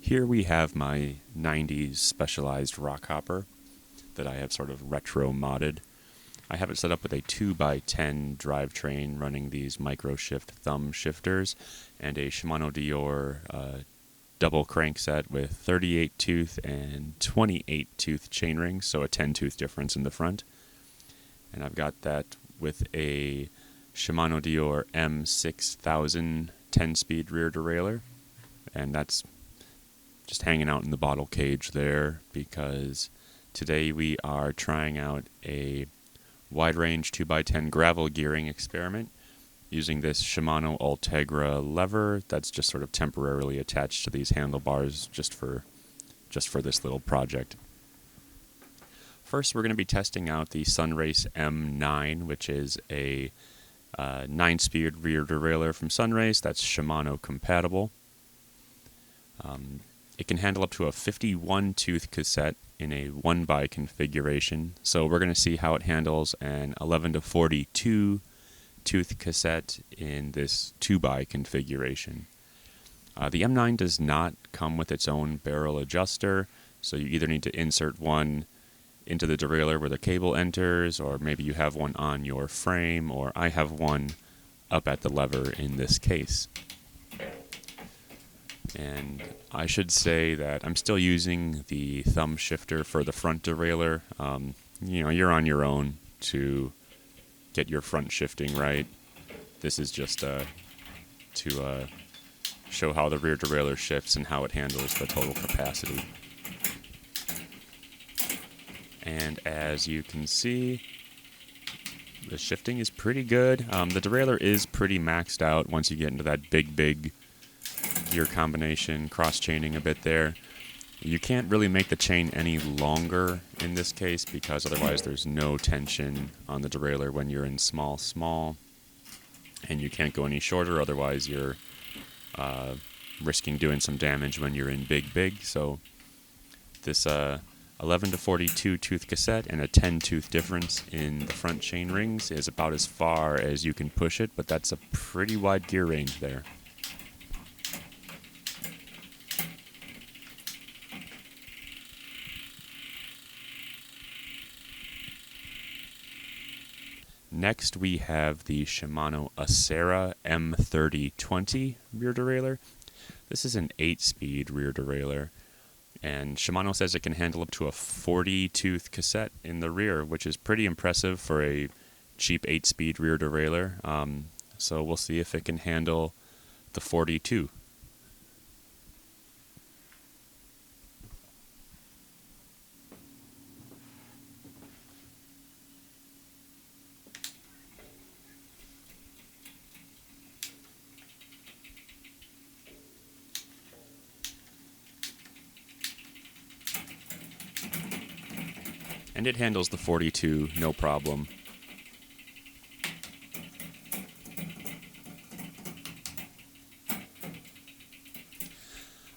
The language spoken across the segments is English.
Here we have my 90s specialized rock hopper that I have sort of retro modded. I have it set up with a 2x10 drivetrain running these micro shift thumb shifters and a Shimano Derailleurs double crankset with 38 tooth and 28 tooth chain rings, so a 10 tooth difference in the front. And I've got that with a Shimano Derailleurs M6000 10-speed rear derailleur, and that's just hanging out in the bottle cage there because today we are trying out a wide range 2x10 gravel gearing experiment using this Shimano Ultegra lever that's just sort of temporarily attached to these handlebars just for this little project. First, we're going to be testing out the SunRace M9, which is a 9-speed rear derailleur from SunRace that's Shimano compatible. It can handle up to a 51 tooth cassette in a 1x configuration, so we're going to see how it handles an 11 to 42 tooth cassette in this 2x configuration. The M9 does not come with its own barrel adjuster, so you either need to insert one into the derailleur where the cable enters, or maybe you have one on your frame, or I have one up at the lever in this case. And I should say that I'm still using the thumb shifter for the front derailleur. You're on your own to get your front shifting right. This is just to show how the rear derailleur shifts and how it handles the total capacity. And as you can see, the shifting is pretty good. The derailleur is pretty maxed out once you get into that big gear combination, cross-chaining a bit there. You can't really make the chain any longer in this case because otherwise there's no tension on the derailleur when you're in small, and you can't go any shorter, otherwise you're risking doing some damage when you're in big. So this 11 to 42 tooth cassette and a 10 tooth difference in the front chain rings is about as far as you can push it, but that's a pretty wide gear range there. Next, we have the Shimano Acera M3020 rear derailleur. This is an 8-speed rear derailleur, and Shimano says it can handle up to a 40-tooth cassette in the rear, which is pretty impressive for a cheap 8-speed rear derailleur. So we'll see if it can handle the 42. And it handles the 42, no problem.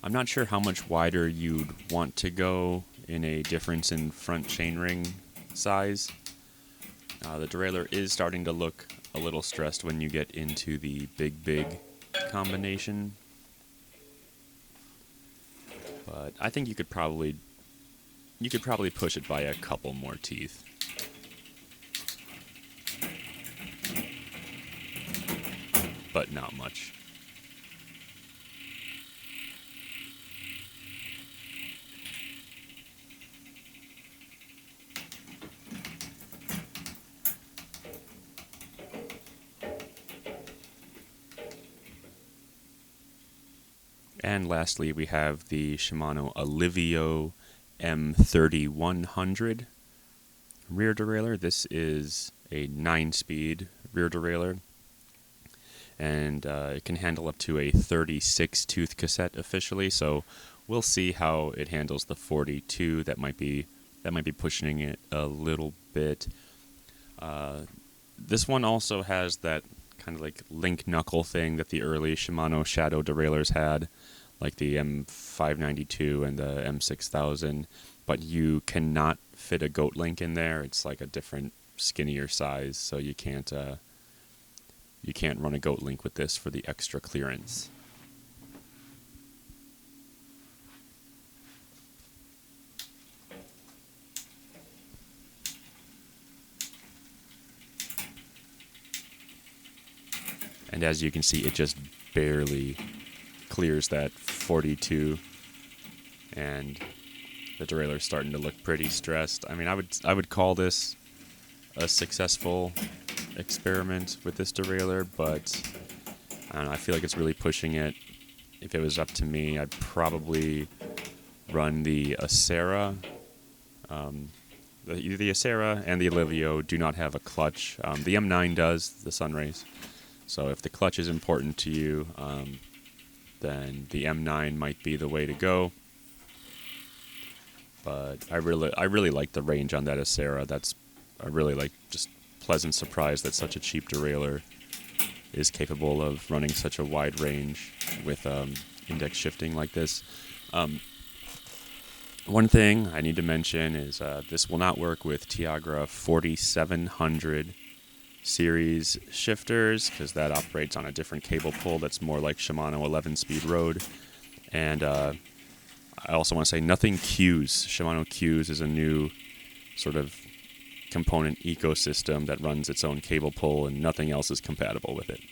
I'm not sure how much wider you'd want to go in a difference in front chainring size. The derailleur is starting to look a little stressed when you get into the big combination. But I think you could probably push it by a couple more teeth. But not much. And lastly, we have the Shimano Alivio M3100 rear derailleur. This is a 9-speed rear derailleur, and it can handle up to a 36-tooth cassette officially. So we'll see how it handles the 42. That might be pushing it a little bit. This one also has that kind of like link knuckle thing that the early Shimano Shadow derailleurs had, like the M592 and the M6000, but you cannot fit a goat link in there. It's like a different, skinnier size, so you can't run a goat link with this for the extra clearance. And as you can see, it just barely clears that 42, and the derailleur's starting to look pretty stressed. I mean, I would call this a successful experiment with this derailleur, but I don't know, I feel like it's really pushing it. If it was up to me, I'd probably run the Acera. The Acera and the Alivio do not have a clutch. The M9 does, the SunRace. So if the clutch is important to you, then the M9 might be the way to go. But I really like the range on that Acera. That's a really just pleasant surprise that such a cheap derailleur is capable of running such a wide range with index shifting like this. One thing I need to mention is this will not work with Tiagra 4700 series shifters, because that operates on a different cable pull that's more like Shimano 11-speed road. And I also want to say nothing Qs. Shimano Qs is a new sort of component ecosystem that runs its own cable pull, and nothing else is compatible with it.